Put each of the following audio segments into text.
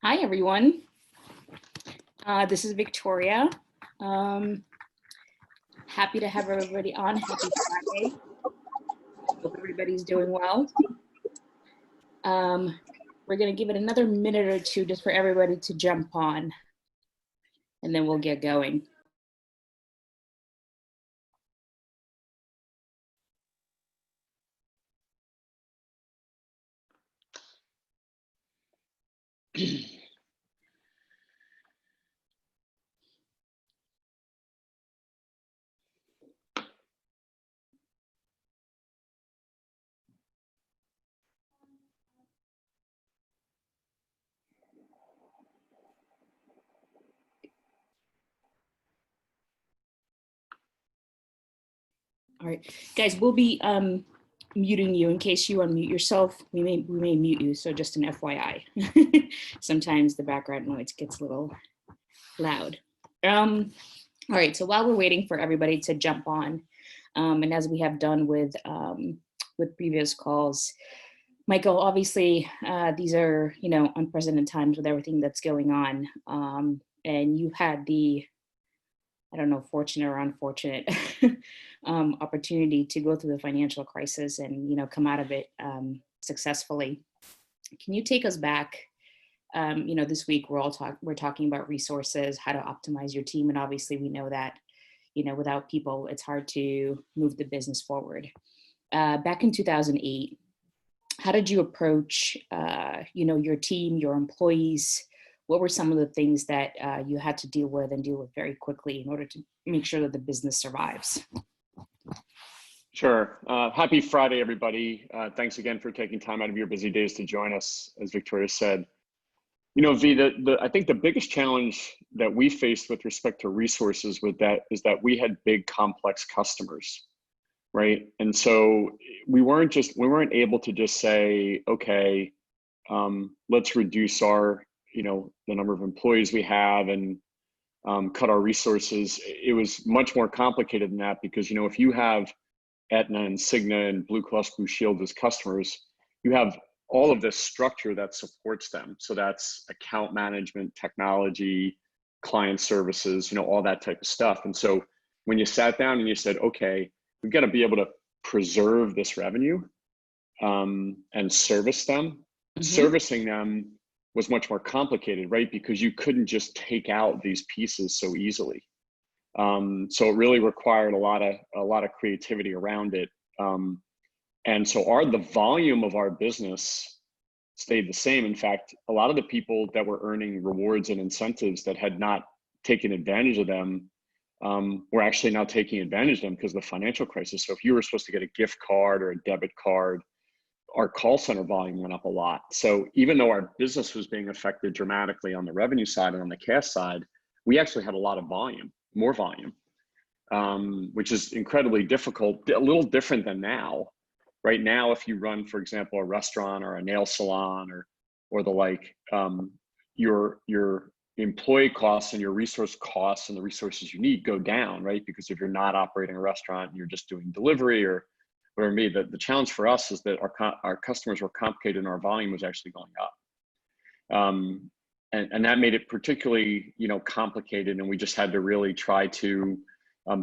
Hi, everyone. This is Victoria. Happy to have everybody on. Happy Friday. Hope everybody's doing well. We're going to give it another minute or two just for everybody to jump on, and then we'll get going. All right, guys, we'll be muting you in case you unmute yourself. We may mute you, so just an FYI. Sometimes the background noise gets a little loud. All right, so while we're waiting for everybody to jump on, and as we have done with previous calls, Michael, obviously these are unprecedented times with everything that's going on, and you had the, I don't know, fortunate or unfortunate opportunity to go through the financial crisis and come out of it successfly. Can you take us back? This week we're talking about resources, how to optimize your team, and obviously we know that without people it's hard to move the business forward. Back in 2008, how did you approach your team, your employees? What were some of the things that you had to deal with very quickly in order to make sure that the business survives? Sure. Happy Friday, everybody. Thanks again for taking time out of your busy days to join us, as Victoria said. V, I think the biggest challenge that we faced with respect to resources is that we had big, complex customers, right? And so we weren't able to just say, okay, let's reduce our, the number of employees we have and cut our resources. It was much more complicated than that because, if you have Aetna and Cigna and Blue Cross Blue Shield as customers, you have all of this structure that supports them. So that's account management, technology, client services, all that type of stuff. And so when you sat down and you said, okay, we've got to be able to preserve this revenue and service them, servicing them was much more complicated, right? Because you couldn't just take out these pieces so easily. So it really required a lot of creativity around it. And so the volume of our business stayed the same. In fact, a lot of the people that were earning rewards and incentives that had not taken advantage of them were actually now taking advantage of them because of the financial crisis. So if you were supposed to get a gift card or a debit card, our call center volume went up a lot. So even though our business was being affected dramatically on the revenue side and on the cash side, we actually had a lot of volume, more volume, which is incredibly difficult, a little different than now. Right now, if you run, for example, a restaurant or a nail salon or the like, your employee costs and your resource costs and the resources you need go down, right? Because if you're not operating a restaurant and you're just doing delivery or whatever it may be, the challenge for us is that our customers were complicated and our volume was actually going up. And that made it particularly, complicated, and we just had to really try to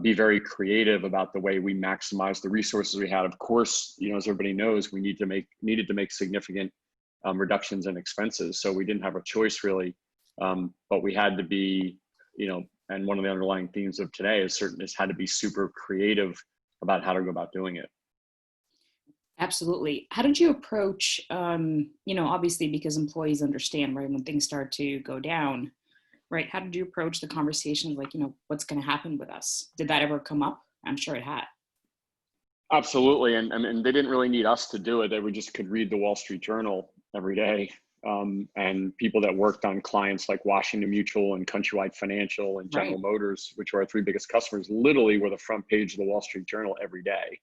be very creative about the way we maximize the resources we had. Of course, as everybody knows, we needed to make significant reductions in expenses. So we didn't have a choice really, but we had to be, and one of the underlying themes of today is had to be super creative about how to go about doing it. Absolutely. How did you approach, obviously because employees understand, right, when things start to go down, right? How did you approach the conversation, like, what's going to happen with us? Did that ever come up? I'm sure it had. Absolutely. And they didn't really need us to do it. They just could read the Wall Street Journal every day. And people that worked on clients like Washington Mutual and Countrywide Financial and General Motors, which are our three biggest customers, literally were the front page of the Wall Street Journal every day.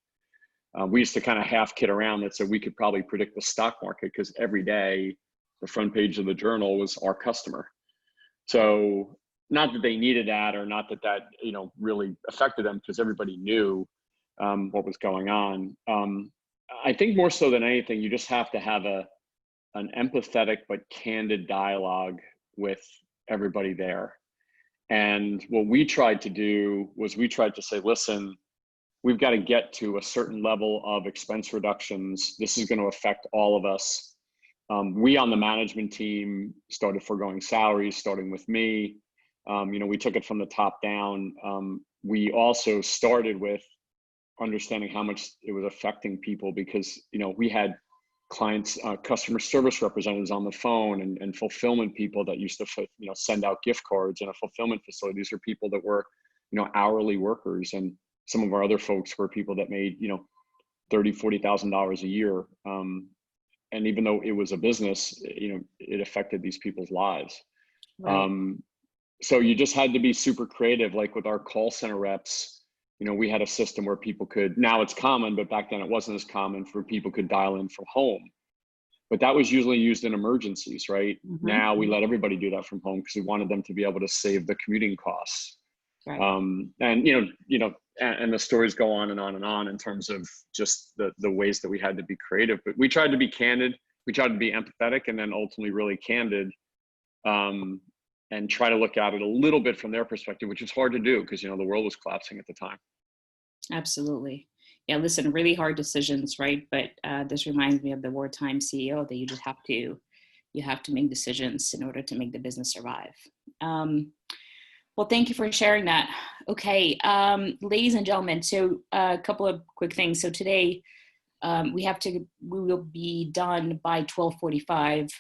We used to kind of half kid around that said we could probably predict the stock market because every day the front page of the journal was our customer. So not that they needed that or not that really affected them because everybody knew what was going on. I think more so than anything, you just have to have a an empathetic but candid dialogue with everybody there. And what we tried to do was we tried to say, listen, we've got to get to a certain level of expense reductions. This is going to affect all of us. We on the management team started foregoing salaries, starting with me. We took it from the top down. We also started with understanding how much it was affecting people because, we had clients, customer service representatives on the phone and fulfillment people that used to, send out gift cards in a fulfillment facility. These are people that were, hourly workers. And some of our other folks were people that made, $30,000, $40,000 a year. And even though it was a business, it affected these people's lives. Right. So you just had to be super creative. Like with our call center reps, we had a system where people could, now it's common, but back then it wasn't as common for people could dial in from home. But that was usually used in emergencies, right? Mm-hmm. Now we let everybody do that from home because we wanted them to be able to save the commuting costs. Right. And the stories go on and on and on in terms of just the ways that we had to be creative. But we tried to be candid, we tried to be empathetic, and then ultimately really candid, and try to look at it a little bit from their perspective, which is hard to do because, the world was collapsing at the time. Absolutely. Yeah, listen, really hard decisions, right? But this reminds me of the wartime CEO that you have to make decisions in order to make the business survive. Well, thank you for sharing that. Okay, ladies and gentlemen, so a couple of quick things. So today we will be done by 12:45,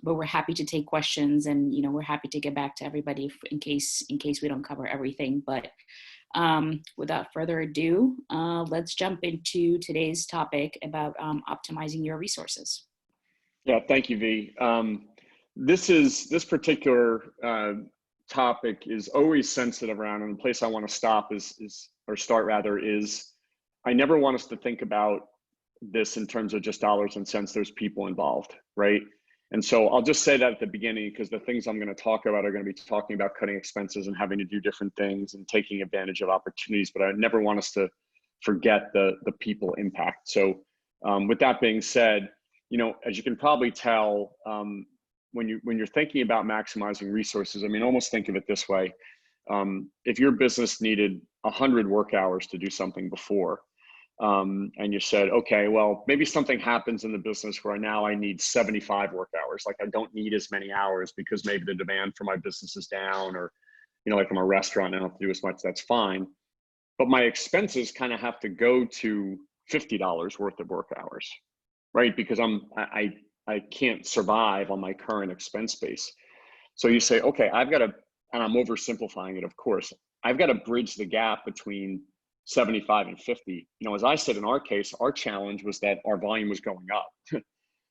but we're happy to take questions, and we're happy to get back to everybody in case we don't cover everything. But without further ado, let's jump into today's topic about optimizing your resources. Yeah, thank you, V. This particular topic is always sensitive around, and the place I want to start is I never want us to think about this in terms of just dollars and cents. There's people involved, right? And so I'll just say that at the beginning, because the things I'm going to talk about are going to be talking about cutting expenses and having to do different things and taking advantage of opportunities. But I never want us to forget the people impact. So with that being said, as you can probably tell, when you're thinking about maximizing resources, almost think of it this way. If your business needed 100 work hours to do something before, and you said, okay, well, maybe something happens in the business where now I need 75 work hours. Like I don't need as many hours because maybe the demand for my business is down, or, like I'm a restaurant, I don't have to do as much, that's fine. But my expenses kind of have to go to $50 worth of work hours, right? Because I can't survive on my current expense base. So you say, okay, I've got to, and I'm oversimplifying it, of course, I've got to bridge the gap between 75 and 50. As I said, in our case, our challenge was that our volume was going up.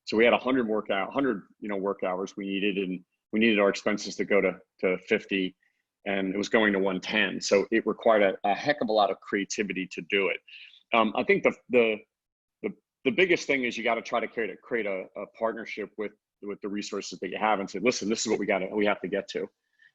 So we had 100 work hours we needed, and we needed our expenses to go to 50, and it was going to 110. So it required a heck of a lot of creativity to do it. I think the biggest thing is you got to try to create a partnership with the resources that you have, and say, listen, this is what we have to get to.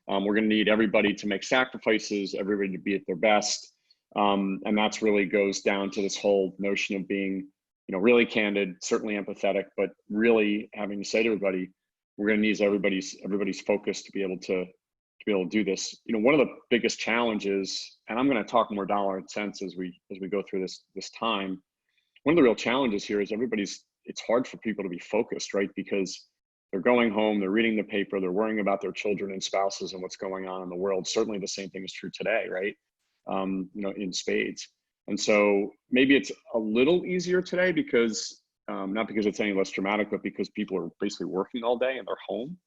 We're going to need everybody to make sacrifices, everybody to be at their best. And that's really goes down to this whole notion of being, really candid, certainly empathetic, but really having to say to everybody, we're going to need everybody's focus to be able to do this. One of the biggest challenges, and I'm going to talk more dollar and cents as we go through this time. One of the real challenges here is it's hard for people to be focused, right? Because they're going home, they're reading the paper, they're worrying about their children and spouses and what's going on in the world. Certainly the same thing is true today, right? In spades. And so maybe it's a little easier today because, not because it's any less dramatic, but because people are basically working all day and they're home.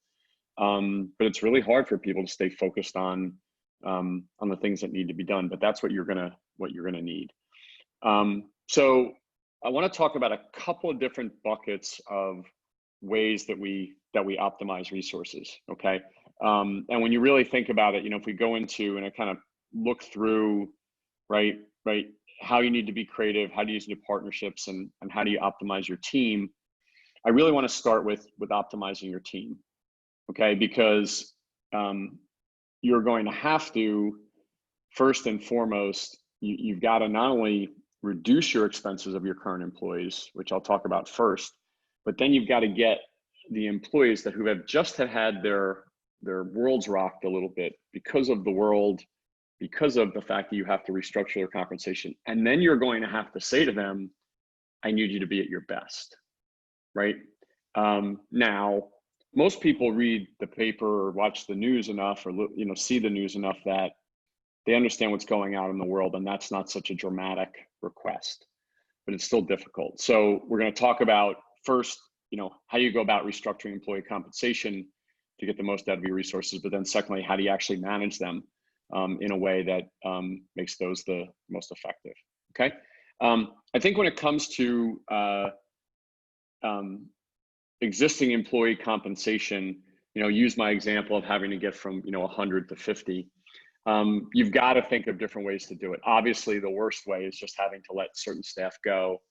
But it's really hard for people to stay focused on the things that need to be done. But that's what you're gonna need. So I want to talk about a couple of different buckets of ways that we optimize resources. Okay, and when you really think about it, if we go into and I kind of look through, right, how you need to be creative, how do you use new partnerships, and how do you optimize your team. I really want to start with optimizing your team, okay? Because you're going to have to, first and foremost, you've got to not only reduce your expenses of your current employees, which I'll talk about first, But then you've got to get the employees who have just had their worlds rocked a little bit because of the world, because of the fact that you have to restructure their compensation. And then you're going to have to say to them, I need you to be at your best, right? Now, most people read the paper or watch the news enough, or see the news enough that they understand what's going on in the world, and that's not such a dramatic request, but it's still difficult. So we're going to talk about first, how you go about restructuring employee compensation to get the most out of your resources, but then secondly, how do you actually manage them in a way that makes those the most effective, okay? I think when it comes to existing employee compensation, use my example of having to get from 100 to 50. You've got to think of different ways to do it. Obviously, the worst way is just having to let certain staff go,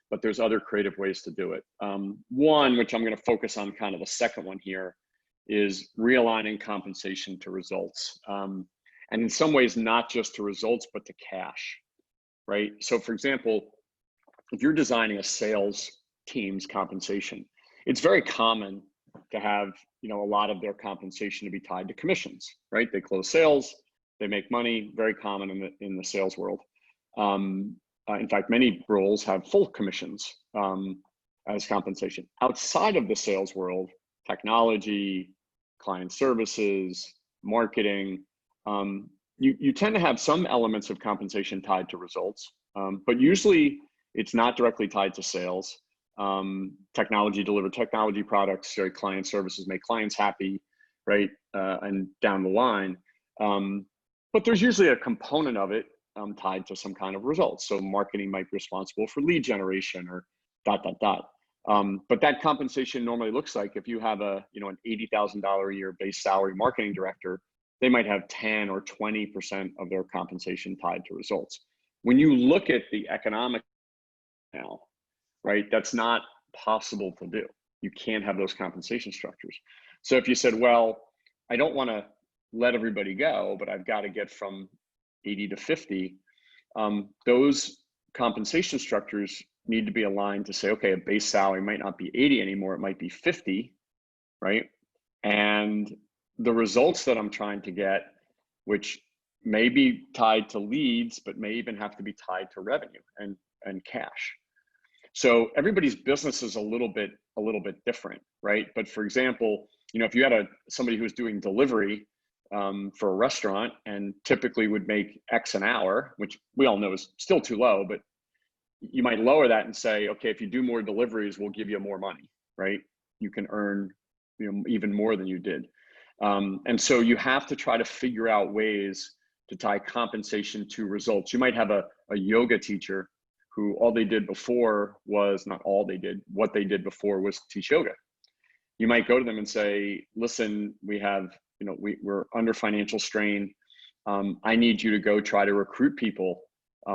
but there's other creative ways to do it. One, which I'm going to focus on, kind of the second one here, is realigning compensation to results. And in some ways, not just to results, but to cash, right? So for example, if you're designing a sales team's compensation, it's very common to have, a lot of their compensation to be tied to commissions, right? They close sales, they make money, very common in the sales world. In fact, many roles have full commissions as compensation. Outside of the sales world, technology, client services, marketing, you tend to have some elements of compensation tied to results, but usually it's not directly tied to sales. Technology deliver technology products, right? Client services make clients happy, right? And down the line. But there's usually a component of it tied to some kind of results. So marketing might be responsible for lead generation or ... But that compensation normally looks like, if you have an $80,000 a year base salary marketing director, they might have 10 or 20% of their compensation tied to results. When you look at the economic now, right, that's not possible to do. You can't have those compensation structures. So if you said, well, I don't want to let everybody go, but I've got to get from 80 to 50, those compensation structures need to be aligned to say, okay, a base salary might not be 80 anymore, it might be 50, right? And the results that I'm trying to get, which may be tied to leads, but may even have to be tied to revenue and cash. So everybody's business is a little bit different, right? But for example, if you had somebody who's doing delivery for a restaurant and typically would make X an hour, which we all know is still too low, but you might lower that and say, okay, if you do more deliveries, we'll give you more money, right? You can earn even more than you did. And so you have to try to figure out ways to tie compensation to results. You might have a yoga teacher who all they did before was, not all they did, what they did before was teach yoga. You might go to them and say, listen, we have, we're under financial strain. I need you to go try to recruit people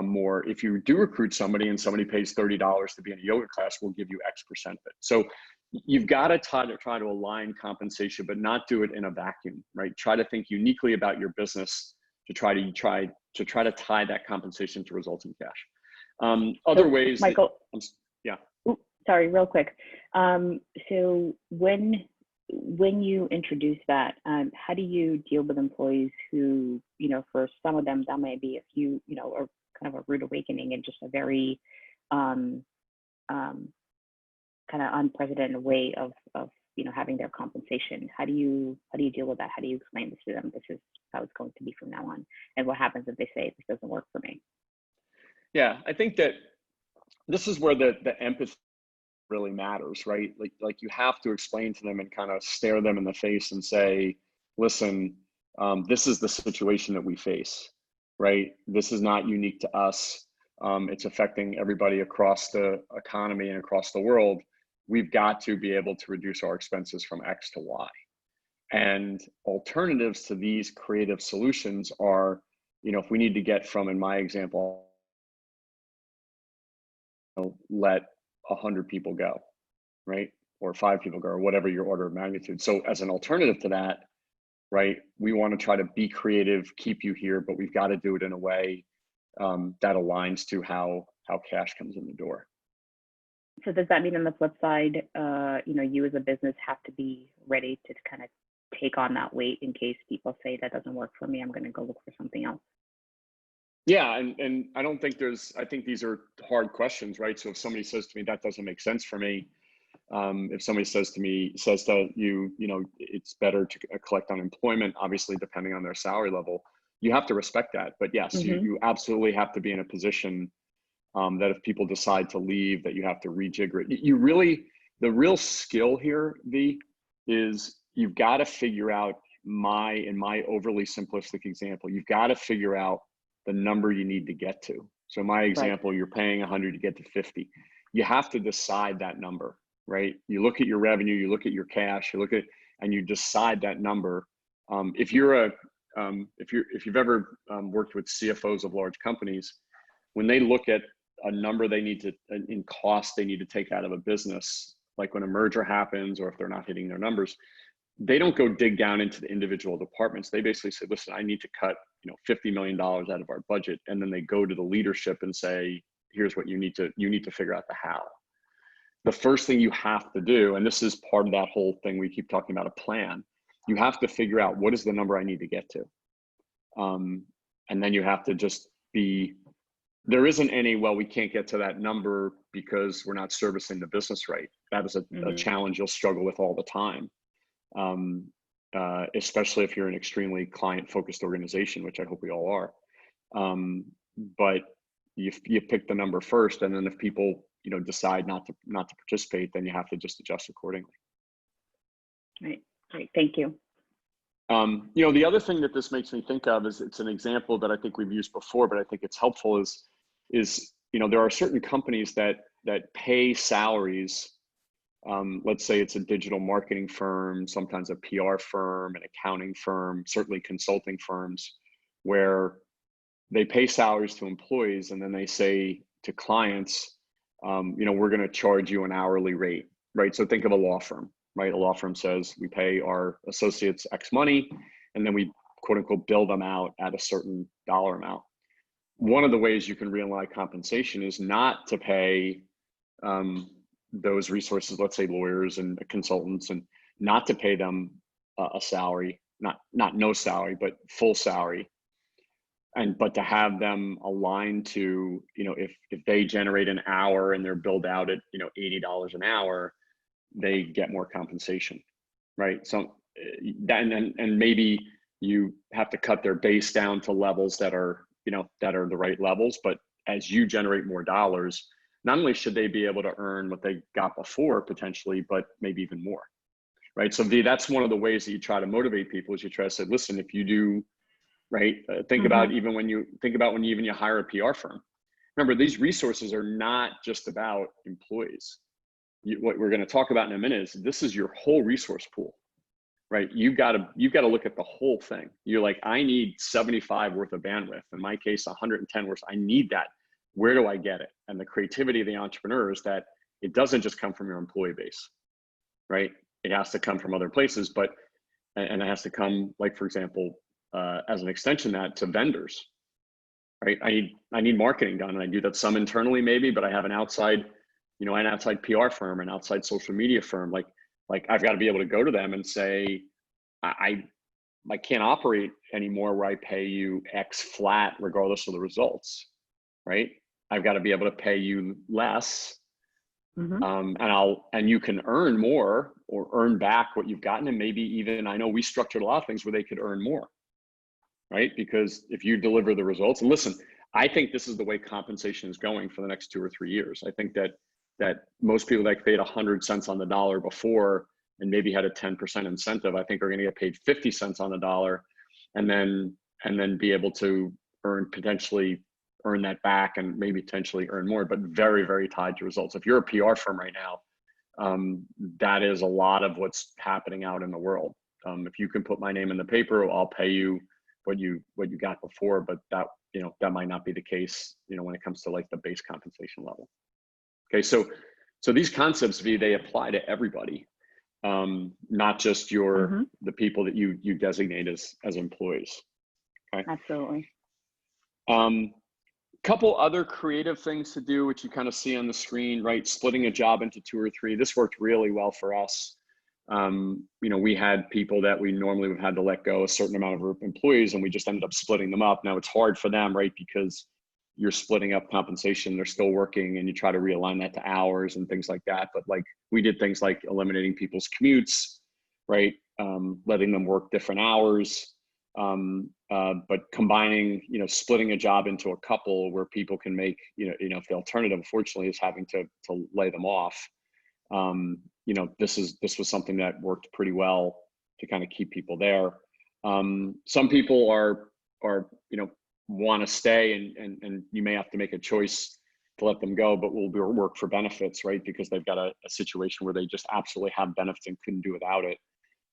more. If you do recruit somebody and somebody pays $30 to be in a yoga class, we'll give you X% of it. So you've got to try to align compensation, but not do it in a vacuum, right? Try to think uniquely about your business to try to tie that compensation to results in cash. Other ways, Michael. Yeah. Oops, sorry, real quick. So when you introduce that, how do you deal with employees who, for some of them, that might be a few, or kind of a rude awakening and just a very kind of unprecedented way of having their compensation. How do you deal with that? How do you explain this to them? This is how it's going to be from now on. And what happens if they say this doesn't work for me? Yeah, I think that this is where the empathy really matters, right? Like you have to explain to them and kind of stare them in the face and say, listen, this is the situation that we face, right? This is not unique to us. It's affecting everybody across the economy and across the world. We've got to be able to reduce our expenses from X to Y. And alternatives to these creative solutions are, if we need to get from, in my example, let 100 people go, right? Or 5 people go, or whatever your order of magnitude. So as an alternative to that, right, we want to try to be creative, keep you here, but we've got to do it in a way that aligns to how cash comes in the door. So does that mean on the flip side, you as a business have to be ready to kind of take on that weight in case people say that doesn't work for me, I'm going to go look for something else? Yeah, and I don't think I think these are hard questions, right? So if somebody says to me, that doesn't make sense for me, if somebody says to you, it's better to collect unemployment, obviously, depending on their salary level, you have to respect that. But yes, you absolutely have to be in a position that if people decide to leave, that you have to rejigger it. The real skill here, V, is you've got to figure out in my overly simplistic example, you've got to figure out the number you need to get to. So my example, you're paying 100 to get to 50. You have to decide that number, right? You look at your revenue, you look at your cash, and you decide that number. If you've ever worked with CFOs of large companies, when they look at a number in cost they need to take out of a business, like when a merger happens or if they're not hitting their numbers, they don't go dig down into the individual departments. They basically say, listen, I need to cut $50 million out of our budget. And then they go to the leadership and say, here's what you need to figure out the how. The first thing you have to do, and this is part of that whole thing we keep talking about, a plan, you have to figure out what is the number I need to get to. And then you have to just there isn't any, well, we can't get to that number because we're not servicing the business right. That is a challenge you'll struggle with all the time. Especially if you're an extremely client-focused organization, which I hope we all are. But you pick the number first, and then if people decide not to participate, then you have to just adjust accordingly. Right. Great. Thank you. The other thing that this makes me think of is, it's an example that I think we've used before, but I think it's helpful, is there are certain companies that pay salaries. Let's say it's a digital marketing firm, sometimes a PR firm, an accounting firm, certainly consulting firms, where they pay salaries to employees and then they say to clients, we're going to charge you an hourly rate, right? So think of a law firm, right? A law firm says we pay our associates X money, and then we quote unquote bill them out at a certain dollar amount. One of the ways you can realign compensation is not to pay those resources, let's say lawyers and consultants, and not to pay them a salary, not no salary, but full salary. But to have them aligned to, if they generate an hour and they're billed out at, $80 an hour, they get more compensation, right? So and maybe you have to cut their base down to levels that are the right levels, but as you generate more dollars, not only should they be able to earn what they got before potentially, but maybe even more, right? So that's one of the ways that you try to motivate people, is you try to say, listen, if you do, right, think about when you hire a PR firm. Remember, these resources are not just about employees. What we're going to talk about in a minute is this is your whole resource pool, right? You've got to look at the whole thing. You're like, I need 75 worth of bandwidth. In my case, 110 worth. I need that. Where do I get it? And the creativity of the entrepreneur is that it doesn't just come from your employee base, right? It has to come from other places, and it has to come, like, for example, as an extension that to vendors, right? I need marketing done, and I do that some internally maybe, but I have an outside PR firm, an outside social media firm. Like I've got to be able to go to them and say, I can't operate anymore where I pay you X flat regardless of the results, right? I've got to be able to pay you less, and you can earn more or earn back what you've gotten, and maybe even, I know we structured a lot of things where they could earn more, right? Because if you deliver the results, and listen, I think this is the way compensation is going for the next 2 or 3 years. I think that most people that paid 100 cents on the dollar before and maybe had a 10% incentive, I think are going to get paid 50 cents on the dollar, and then be able to potentially earn that back and maybe potentially earn more, but very, very tied to results. If you're a PR firm right now, that is a lot of what's happening out in the world. If you can put my name in the paper, I'll pay you what you got before, but that might not be the case, when it comes to like the base compensation level. Okay, so these concepts, V, they apply to everybody, not just the people that you designate as employees. Okay. Absolutely. Couple other creative things to do, which you kind of see on the screen, right? Splitting a job into 2 or 3. This worked really well for us. We had people that we normally would have had to let go, a certain amount of employees, and we just ended up splitting them up. Now it's hard for them, right? Because you're splitting up compensation, they're still working, and you try to realign that to hours and things like that. But like we did things like eliminating people's commutes, right? Letting them work different hours, but combining, splitting a job into a couple where people can make, if the alternative, unfortunately, is having to lay them off. This was something that worked pretty well to kind of keep people there. Some people are want to stay, and you may have to make a choice to let them go, but will work for benefits, right? Because they've got a situation where they just absolutely have benefits and couldn't do without it.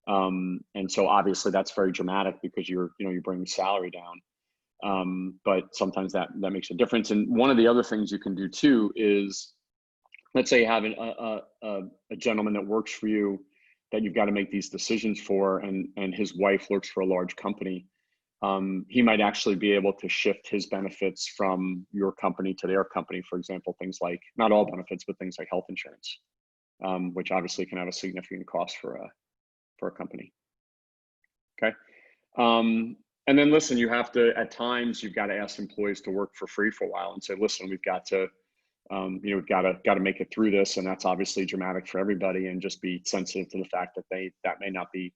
And so obviously that's very dramatic because you're bringing salary down. But sometimes that makes a difference. And one of the other things you can do too is, let's say you have a gentleman that works for you that you've got to make these decisions for, and his wife works for a large company. He might actually be able to shift his benefits from your company to their company, for example, things like, not all benefits, but things like health insurance, which obviously can have a significant cost for a company. Okay. And then listen, you have to, at times, you've got to ask employees to work for free for a while and say, listen, we've got to, we've got to make it through this. And that's obviously dramatic for everybody, and just be sensitive to the fact that that may not be,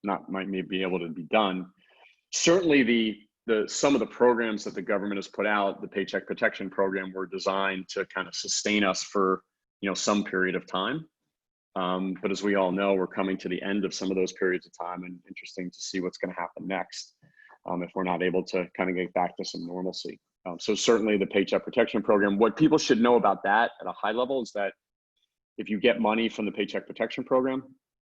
might be able to be done. Certainly some of the programs that the government has put out, the Paycheck Protection Program, were designed to kind of sustain us for, some period of time. But as we all know, we're coming to the end of some of those periods of time, and interesting to see what's going to happen next if we're not able to kind of get back to some normalcy. So certainly the Paycheck Protection Program, what people should know about that at a high level is that if you get money from the Paycheck Protection Program,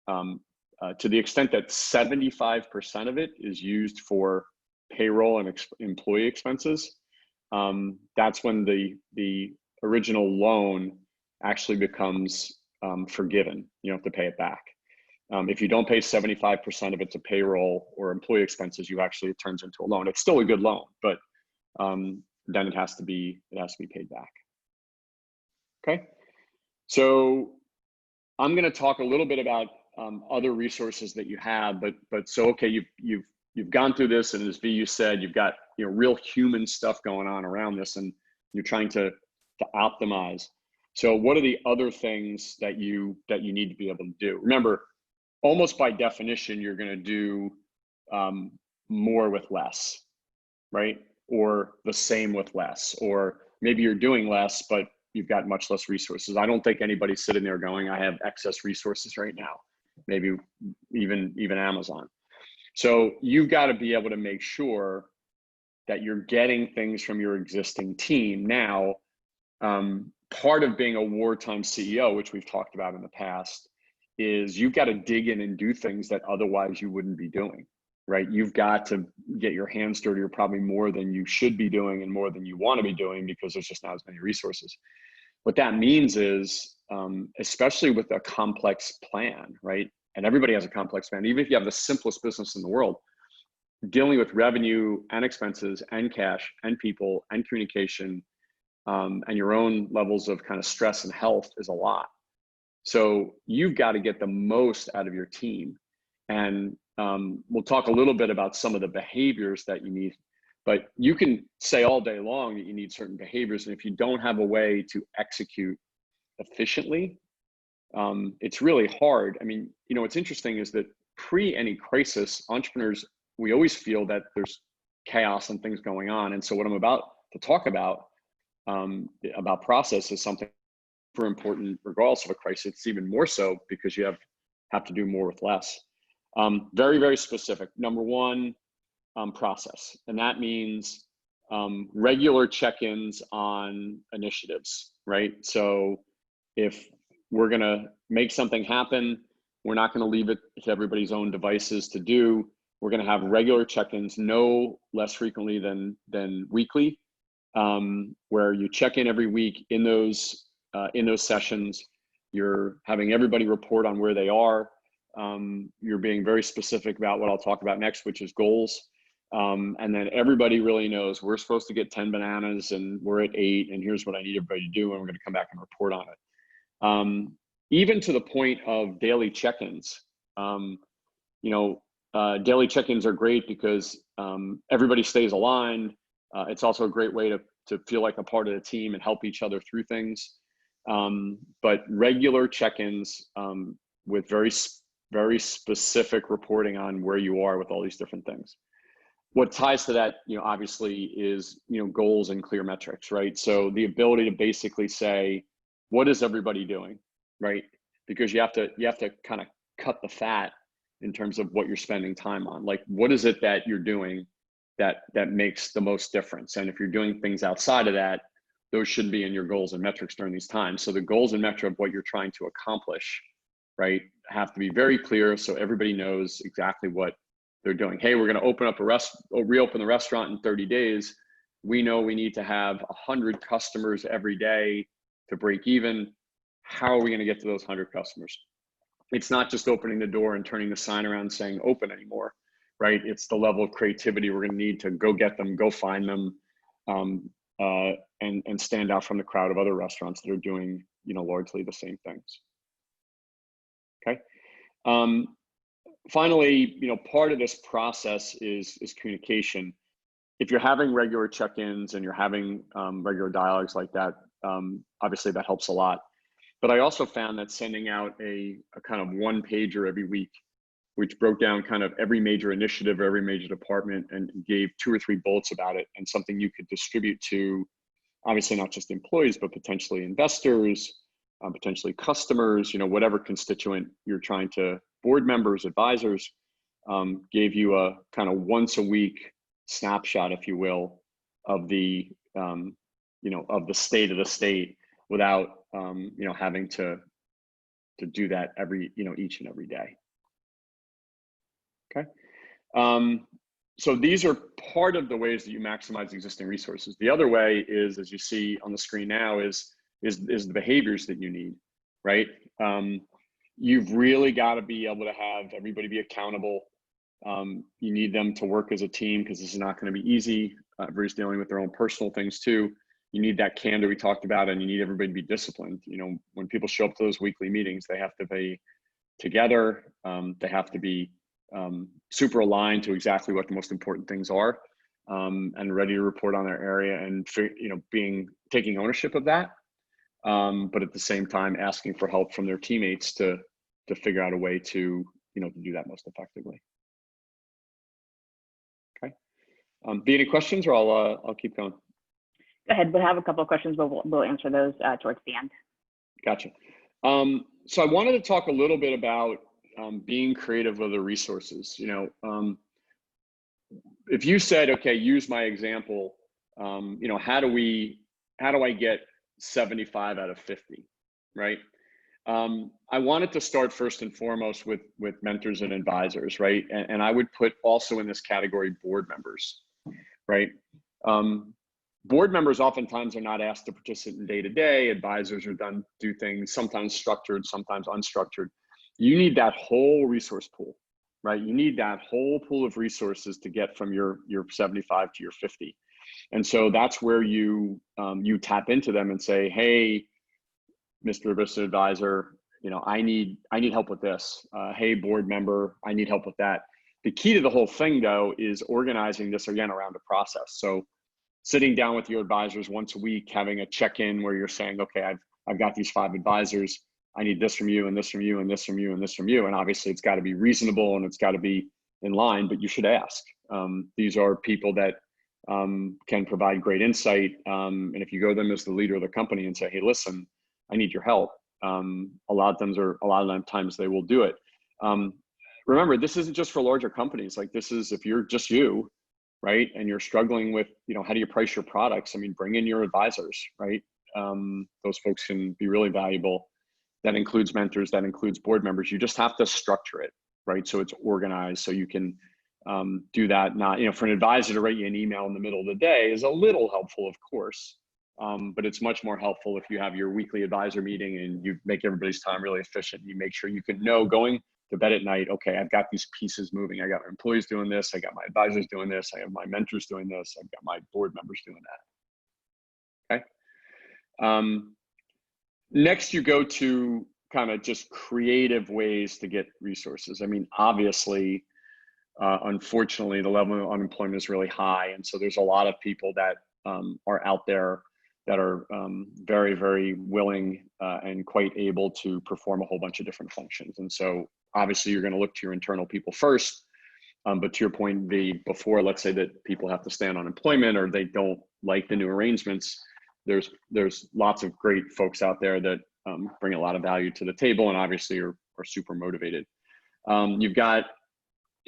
to the extent that 75% of it is used for payroll and employee expenses, that's when the original loan actually becomes forgiven. You don't have to pay it back. If you don't pay 75% of it to payroll or employee expenses, it turns into a loan. It's still a good loan, but then it has to be paid back. Okay, so I'm going to talk a little bit about other resources that you have, but so okay, you've gone through this, and as VU said, you've got real human stuff going on around this, and you're trying to optimize. So what are the other things that you need to be able to do? Remember, almost by definition, you're going to do more with less, right? Or the same with less, or maybe you're doing less, but you've got much less resources. I don't think anybody's sitting there going, I have excess resources right now. Maybe even Amazon. So you've got to be able to make sure that you're getting things from your existing team. Now, part of being a wartime CEO, which we've talked about in the past, is you've got to dig in and do things that otherwise you wouldn't be doing, right? You've got to get your hands dirty, or probably more than you should be doing and more than you want to be doing, because there's just not as many resources. What that means is, especially with a complex plan, right? And everybody has a complex plan. Even if you have the simplest business in the world, dealing with revenue and expenses and cash and people and communication and your own levels of kind of stress and health is a lot. So you've got to get the most out of your team. And we'll talk a little bit about some of the behaviors that you need, but you can say all day long that you need certain behaviors. And if you don't have a way to execute efficiently, it's really hard. I mean, what's interesting is that pre any crisis, entrepreneurs, we always feel that there's chaos and things going on. And so what I'm about to talk about process is something super important regardless of a crisis. It's even more so because you have to do more with less. Very, very specific. Number one, process. And that means regular check-ins on initiatives, right? So if we're going to make something happen, we're not going to leave it to everybody's own devices to do. We're going to have regular check-ins, no less frequently than weekly, where you check in every week in those sessions. You're having everybody report on where they are. You're being very specific about what I'll talk about next, which is goals. And then everybody really knows we're supposed to get 10 bananas and we're at 8, and here's what I need everybody to do, and we're going to come back and report on it. Even to the point of daily check-ins. Daily check-ins are great because everybody stays aligned. It's also a great way to feel like a part of the team and help each other through things. But regular check-ins with very specific reporting on where you are with all these different things. What ties to that, obviously is, goals and clear metrics, right? So the ability to basically say, what is everybody doing, right? Because you have to kind of cut the fat in terms of what you're spending time on. Like, what is it that you're doing that makes the most difference? And if you're doing things outside of that, those should be in your goals and metrics during these times. So the goals and metrics of what you're trying to accomplish, right, have to be very clear so everybody knows exactly what they're doing. Hey, we're going to reopen the restaurant in 30 days. We know we need to have 100 customers every day to break even. How are we going to get to those 100 customers? It's not just opening the door and turning the sign around saying open anymore, right? It's the level of creativity we're going to need to go get them, go find them, and stand out from the crowd of other restaurants that are doing, largely the same things. Okay. Finally, part of this process is communication. If you're having regular check-ins and you're having regular dialogues like that, obviously that helps a lot. But I also found that sending out a kind of one-pager every week, which broke down kind of every major initiative, every major department, and gave 2 or 3 bullets about it, and something you could distribute to, obviously not just employees, but potentially investors, potentially customers, whatever constituent you're trying to, board members, advisors, gave you a kind of once a week snapshot, if you will, of the, of the state of the state without, having to do that each and every day. Okay. So these are part of the ways that you maximize existing resources. The other way is, as you see on the screen now, is the behaviors that you need, right? You've really got to be able to have everybody be accountable. You need them to work as a team because this is not going to be easy. Everybody's dealing with their own personal things too. You need that candor we talked about, and you need everybody to be disciplined. When people show up to those weekly meetings, they have to be together. They have to be super aligned to exactly what the most important things are, and ready to report on their area, and taking ownership of that. But at the same time, asking for help from their teammates to figure out a way to to do that most effectively. Okay. Any questions, or I'll keep going. Go ahead. We'll have a couple of questions, but we'll answer those towards the end. Gotcha. So I wanted to talk a little bit about being creative with the resources. If you said, okay, use my example, how do I get 75 out of 50, right? I wanted to start first and foremost with mentors and advisors, right? And I would put also in this category board members, right? Board members oftentimes are not asked to participate in day-to-day. Advisors are do things sometimes structured, sometimes unstructured. You need that whole resource pool, right? You need that whole pool of resources to get from your 75 to your 50. And so that's where you tap into them and say, hey, Mr. Business Advisor, I need help with this. Hey, board member, I need help with that. The key to the whole thing, though, is organizing this again around a process. So sitting down with your advisors once a week, having a check-in where you're saying, okay, I've got these 5 advisors. I need this from you, and this from you, and this from you, and this from you. And obviously it's got to be reasonable and it's got to be in line, but you should ask. These are people that can provide great insight. And if you go to them as the leader of the company and say, hey, listen, I need your help. A lot of times they will do it. Remember, this isn't just for larger companies. Like, this is, if you're just you, right, and you're struggling with, how do you price your products? I mean, bring in your advisors, right? Those folks can be really valuable. That includes mentors, that includes board members. You just have to structure it, right? So it's organized, so you can do that. Not, for an advisor to write you an email in the middle of the day is a little helpful, of course, but it's much more helpful if you have your weekly advisor meeting and you make everybody's time really efficient. You make sure you can know going to bed at night, okay, I've got these pieces moving. I got my employees doing this. I got my advisors doing this. I have my mentors doing this. I've got my board members doing that. Okay. Next, you go to kind of just creative ways to get resources. I mean, obviously, unfortunately, the level of unemployment is really high. And so there's a lot of people that are out there that are very, very willing and quite able to perform a whole bunch of different functions. And so obviously you're going to look to your internal people first. But to your point, before, let's say that people have to stay on unemployment or they don't like the new arrangements, there's lots of great folks out there that bring a lot of value to the table and obviously are super motivated. You've got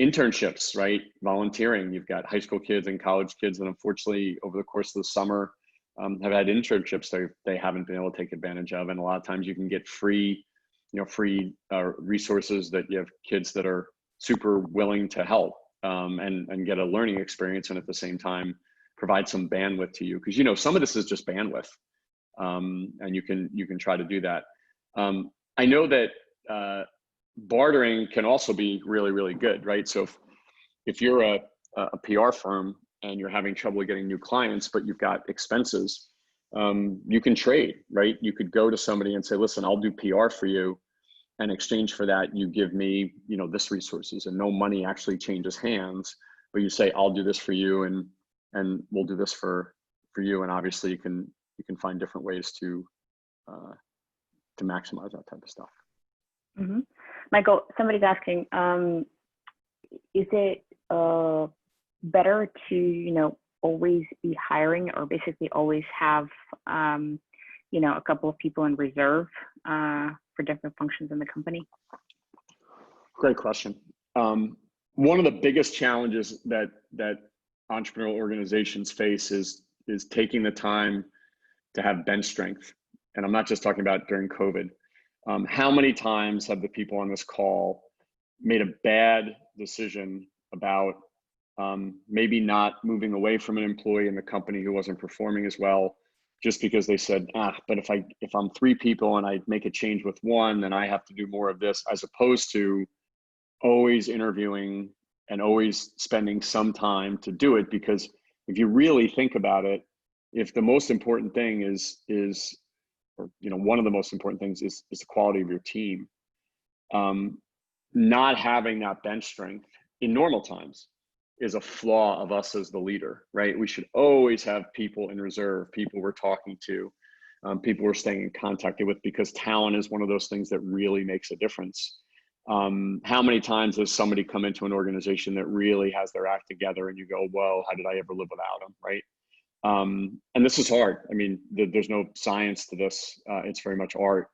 internships, right? Volunteering. You've got high school kids and college kids that unfortunately over the course of the summer have had internships they haven't been able to take advantage of. And a lot of times you can get free resources that you have kids that are super willing to help and get a learning experience and at the same time provide some bandwidth to you. Because, some of this is just bandwidth and you can try to do that. I know that bartering can also be really, really good, right? So if you're a PR firm and you're having trouble getting new clients, but you've got expenses, you can trade, right? You could go to somebody and say, listen, I'll do PR for you. In exchange for that, you give me, this resources, and no money actually changes hands, but you say, I'll do this for you and we'll do this for you. And obviously you can find different ways to maximize that type of stuff. Mm-hmm. Michael, somebody's asking, is it better to, always be hiring or basically always have, a couple of people in reserve for different functions in the company? Great question. One of the biggest challenges that entrepreneurial organizations face is taking the time to have bench strength. And I'm not just talking about during COVID. How many times have the people on this call made a bad decision about maybe not moving away from an employee in the company who wasn't performing as well, just because they said, but if I'm 3 people and I make a change with 1, then I have to do more of this, as opposed to always interviewing and always spending some time to do it. Because if you really think about it, if the most important thing is one of the most important things is the quality of your team, not having that bench strength in normal times is a flaw of us as the leader, right? We should always have people in reserve, people we're talking to, people we're staying in contact with, because talent is one of those things that really makes a difference. How many times has somebody come into an organization that really has their act together and you go, whoa, how did I ever live without them, right? And this is hard. I mean, there's no science to this. It's very much art.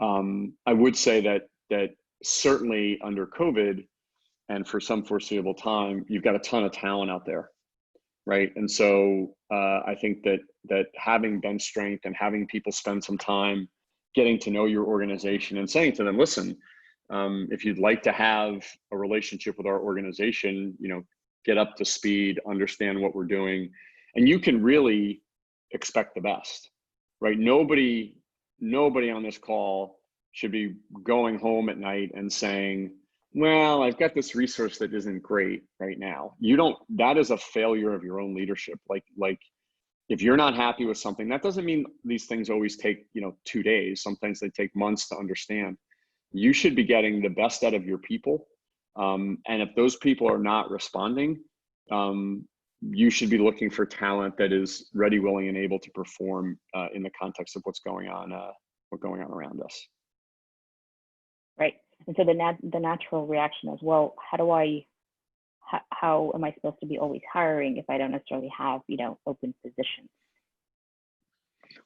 I would say that certainly under COVID and for some foreseeable time, you've got a ton of talent out there, right? And so I think that having bench strength and having people spend some time getting to know your organization and saying to them, listen, if you'd like to have a relationship with our organization, get up to speed, understand what we're doing, and you can really expect the best, right? Nobody on this call should be going home at night and saying, well, I've got this resource that isn't great right now. That is a failure of your own leadership. Like if you're not happy with something, that doesn't mean these things always take, 2 days. Sometimes they take months to understand. You should be getting the best out of your people. And if those people are not responding, you should be looking for talent that is ready, willing, and able to perform in the context of what's going on around us. Right. And so the natural reaction is, well, how am I supposed to be always hiring if I don't necessarily have, open positions?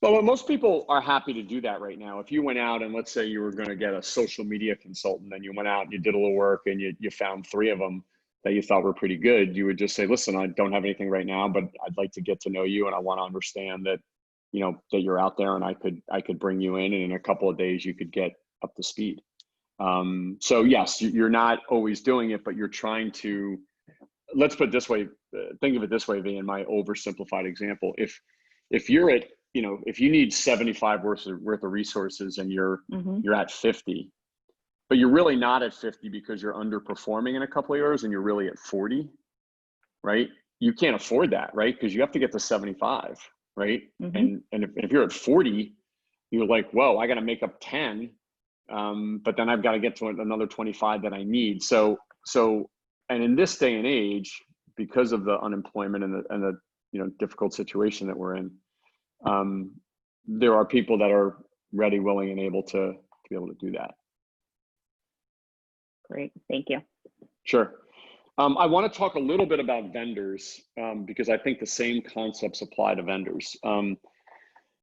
Well, most people are happy to do that right now. If you went out and let's say you were going to get a social media consultant and you went out and you did a little work and you found 3 of them that you thought were pretty good, you would just say, listen, I don't have anything right now, but I'd like to get to know you and I want to understand that, that you're out there and I could bring you in and in a couple of days you could get up to speed. So yes, you're not always doing it, but you're trying to, let's put it this way, think of it this way, V, in my oversimplified example. If you're at, if you need 75 worth of resources and you're at 50, but you're really not at 50 because you're underperforming in a couple of years and you're really at 40, right? You can't afford that, right? Because you have to get to 75, right? And if you're at 40, you're like, whoa, I got to make up 10, but then I've got to get to another 25 that I need. So, and in this day and age, because of the unemployment and the difficult situation that we're in, there are people that are ready, willing, and able to be able to do that. Great, thank you. Sure. I want to talk a little bit about vendors because I think the same concepts apply to vendors.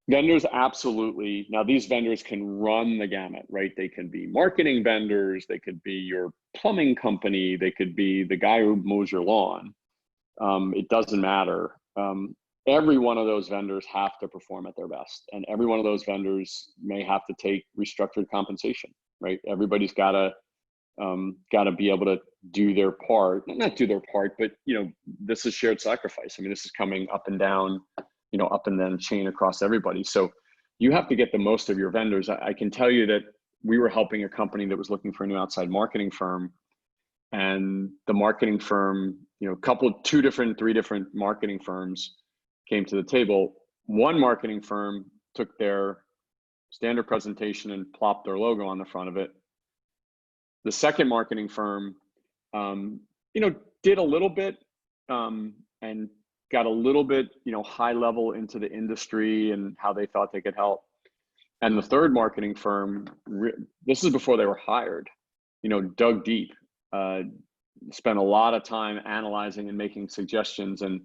Vendors, absolutely. Now, these vendors can run the gamut, right? They can be marketing vendors. They could be your plumbing company. They could be the guy who mows your lawn. It doesn't matter. Every one of those vendors have to perform at their best. And every one of those vendors may have to take restructured compensation, right? Everybody's got to be able to do their part, not do their part, but this is shared sacrifice. I mean, this is coming up and down, up and then chain across everybody. So you have to get the most of your vendors. I can tell you that we were helping a company that was looking for a new outside marketing firm, and the marketing firm, three different marketing firms came to the table. One marketing firm took their standard presentation and plopped their logo on the front of it. The second marketing firm, did a little bit and got a little bit, high level into the industry and how they thought they could help. And the third marketing firm, this is before they were hired, dug deep, spent a lot of time analyzing and making suggestions. And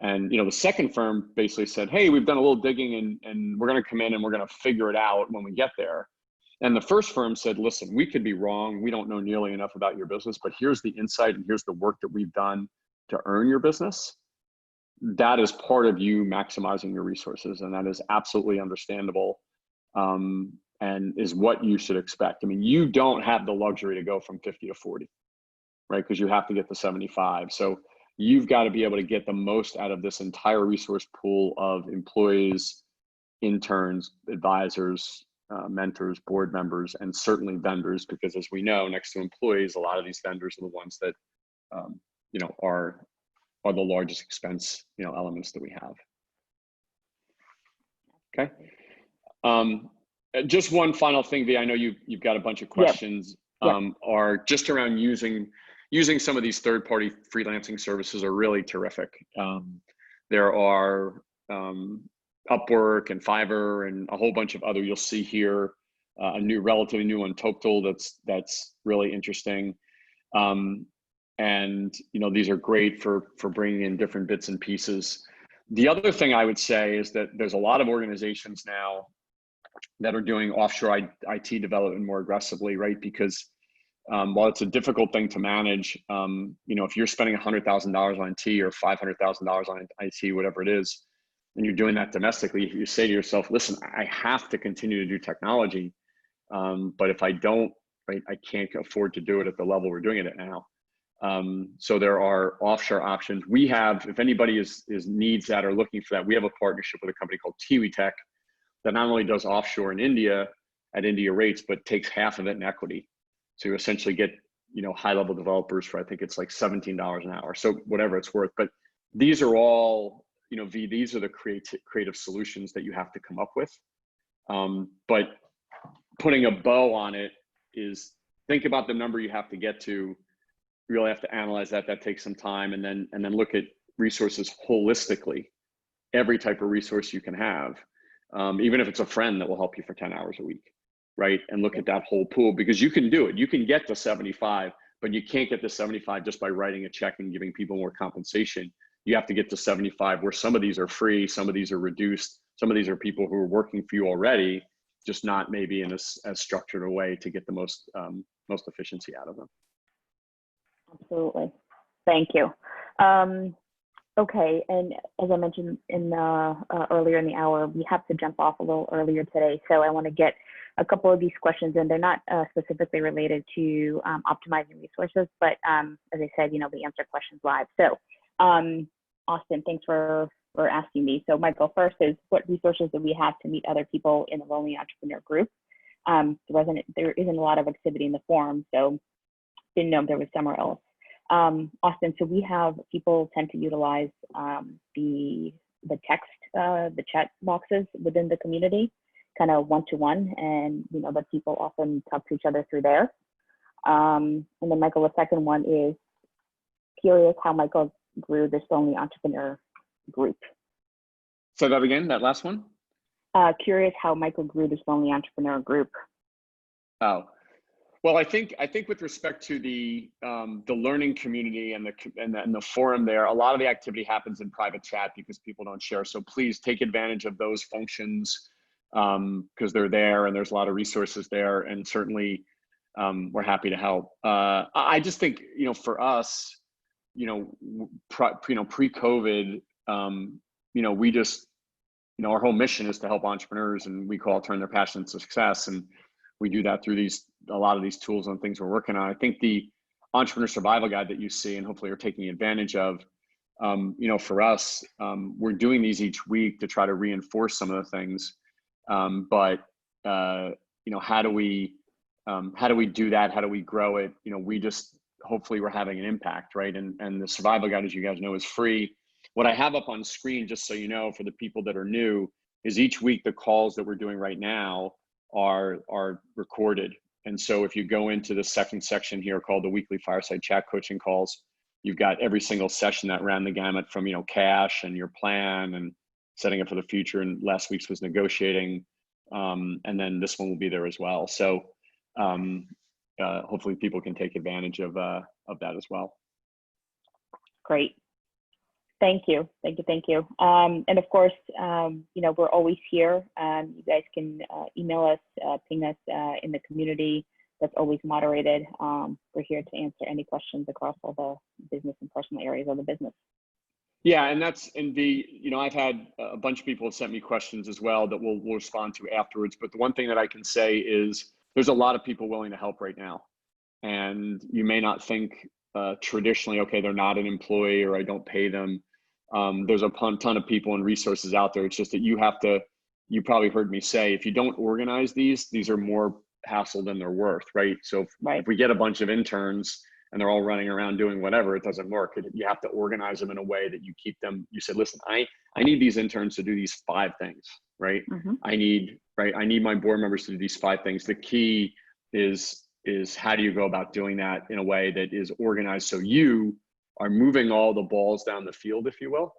the second firm basically said, hey, we've done a little digging and we're going to come in and we're going to figure it out when we get there. And the first firm said, listen, we could be wrong. We don't know nearly enough about your business, but here's the insight and here's the work that we've done to earn your business. That is part of you maximizing your resources. And that is absolutely understandable and is what you should expect. I mean, you don't have the luxury to go from 50 to 40, right? Because you have to get to 75. So you've got to be able to get the most out of this entire resource pool of employees, interns, advisors, mentors, board members, and certainly vendors, because as we know, next to employees, a lot of these vendors are the ones that are the largest expense elements that we have. Okay. Just one final thing, V. I know you've got a bunch of questions. Are just around using some of these third-party freelancing services are really terrific. There are Upwork and Fiverr and a whole bunch of other. You'll see here a relatively new one, Total, that's really interesting. And these are great for bringing in different bits and pieces. The other thing I would say is that there's a lot of organizations now that are doing offshore IT development more aggressively, right? Because while it's a difficult thing to manage, if you're spending $100,000 on IT or $500,000 on IT, whatever it is, and you're doing that domestically, if you say to yourself, listen, I have to continue to do technology, but if I don't, right, I can't afford to do it at the level we're doing it at now. So there are offshore options. We have, if anybody needs that or looking for that, we have a partnership with a company called Tech that not only does offshore in India at India rates, but takes half of it in equity. So you essentially get, high level developers for, I think it's like $17 an hour. So whatever it's worth, but these are all, V, these are the creative solutions that you have to come up with. But putting a bow on it is, think about the number you have to get to. You really have to analyze that. That takes some time, and then look at resources holistically, every type of resource you can have, even if it's a friend that will help you for 10 hours a week, right? And look at that whole pool, because you can do it. You can get to 75, but you can't get to 75 just by writing a check and giving people more compensation. You have to get to 75 where some of these are free, some of these are reduced, some of these are people who are working for you already, just not maybe in as structured a way to get the most efficiency out of them. Absolutely. Thank you. Okay, and as I mentioned earlier in the hour, we have to jump off a little earlier today. So I want to get a couple of these questions in. They're not specifically related to optimizing resources, but as I said, we answer questions live. So Austin, thanks for asking me. So Michael, first is, what resources do we have to meet other people in the Lonely Entrepreneur group? There isn't a lot of activity in the forum, so didn't know if there was somewhere else. Austin, so we have people tend to utilize the text, the chat boxes within the community, kind of one-to-one, and but people often talk to each other through there. And then Michael, the second one is curious how Michael grew this Lonely Entrepreneur group. Say that again, that last one? Curious how Michael grew this Lonely Entrepreneur group. Oh, well, I think with respect to the learning community and the forum there, a lot of the activity happens in private chat because people don't share. So please take advantage of those functions because they're there and there's a lot of resources there, and certainly we're happy to help. I just think for us, pre-COVID, we just our whole mission is to help entrepreneurs, and we call it turn their passion into success, and we do that through a lot of these tools and things we're working on. I think the entrepreneur survival guide that you see and hopefully are taking advantage of, for us, we're doing these each week to try to reinforce some of the things. But how do we do that? How do we grow it? We just, hopefully we're having an impact, right? And the survival guide, as you guys know, is free. What I have up on screen, just so you know, for the people that are new, is each week the calls that we're doing right now are recorded. And so if you go into the second section here called the weekly Fireside Chat coaching calls, you've got every single session that ran the gamut from, cash and your plan and setting up for the future. And last week's was negotiating. And then this one will be there as well. So hopefully people can take advantage of that as well. Great. Thank you. And of course, we're always here. You guys can email us, ping us in the community that's always moderated. We're here to answer any questions across all the business and personal areas of the business. Yeah, and I've had a bunch of people have sent me questions as well that we'll respond to afterwards. But the one thing that I can say is there's a lot of people willing to help right now. And you may not think traditionally, okay, they're not an employee or I don't pay them. There's a ton of people and resources out there. It's just that you probably heard me say, if you don't organize these are more hassle than they're worth, right? So if we get a bunch of interns and they're all running around doing whatever, it doesn't work. You have to organize them in a way that you keep them. You said, listen, I need these interns to do these 5 things, right? Mm-hmm. I need my board members to do these 5 things. The key is how do you go about doing that in a way that is organized so you are moving all the balls down the field, if you will.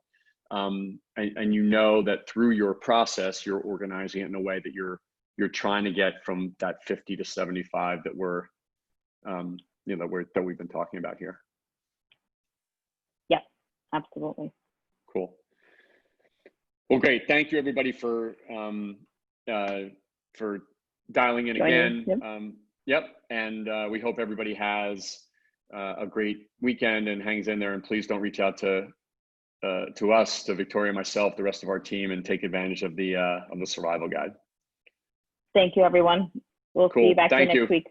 And that through your process, you're organizing it in a way that you're trying to get from that 50 to 75 that that we've been talking about here. Yeah, absolutely. Cool. Well, great. Thank you everybody for dialing in again. Yep. And we hope everybody has a great weekend and hangs in there. And please don't reach out to us, to Victoria, myself, the rest of our team, and take advantage of the survival guide. Thank you, everyone. We'll see you back here next week.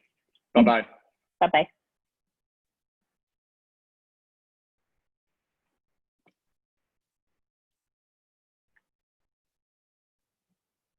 Bye-bye. Bye-bye.